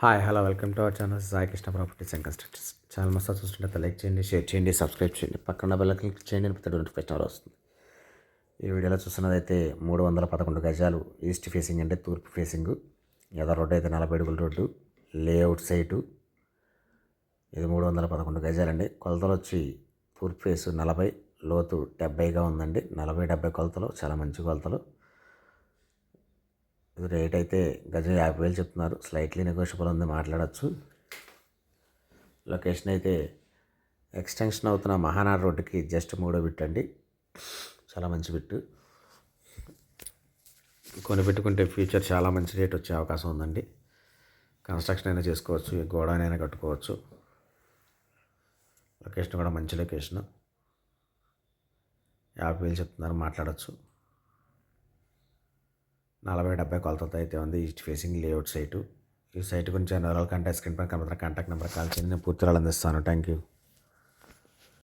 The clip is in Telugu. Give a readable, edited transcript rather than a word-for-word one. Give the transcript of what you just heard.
Hi hello welcome to our channel Sai Krishna properties and constructions. Channel మస్తు చూస్తుంటే లైక్ చేయండి, షేర్ చేయండి, సబ్స్క్రైబ్ చేయండి, పక్కన బెల్ క్లిక్ చేయండి, ప్రతి నోటిఫికేషన్ వస్తుంది. ఈ వీడియోలో చూస్తున్నదైతే 311 గజాలు ఈస్ట్ ఫేసింగ్ అంటే తూర్పు ఫేసింగ్. ఎదర్ రోడ్డు అయితే 40 అడుగుల రోడ్డు, లేఅవుట్ సైటు. ఇది 311 గజాలండి. కొలతలు వచ్చి తూర్పు ఫేసు 40, లోతు 70గా ఉందండి. 40-70 కొలతలు, చాలా మంచి కొలతలు. ఇది రేట్ అయితే గజం 50,000 చెప్తున్నారు. స్లైట్లీ నెగోషియబుల్ ఉంది, మాట్లాడచ్చు. లొకేషన్ అయితే ఎక్స్టెన్షన్ అవుతున్న మహానాడు రోడ్డుకి జస్ట్ 3వ బిట్ అండి. చాలా మంచి బిట్టు. కొనిపెట్టుకుంటే ఫ్యూచర్ చాలా మంచి రేట్ వచ్చే అవకాశం ఉందండి. కన్స్ట్రక్షన్ అయినా చేసుకోవచ్చు, గోడౌన్ అయినా కట్టుకోవచ్చు. లొకేషన్ కూడా మంచి లొకేషను. 50,000 చెప్తున్నారు, మాట్లాడచ్చు. 40-70 కొలతలతో అయితే ఉంది. East facing layout site. ఈ సైట్ గురించి వివరాలు కంటే స్క్రీన్ పైన కనబడుతున్న కాంటాక్ట్ నెంబర్ కాల్ చేయండి, నేను పూర్తి వివరాలు అందిస్తాను. Thank you.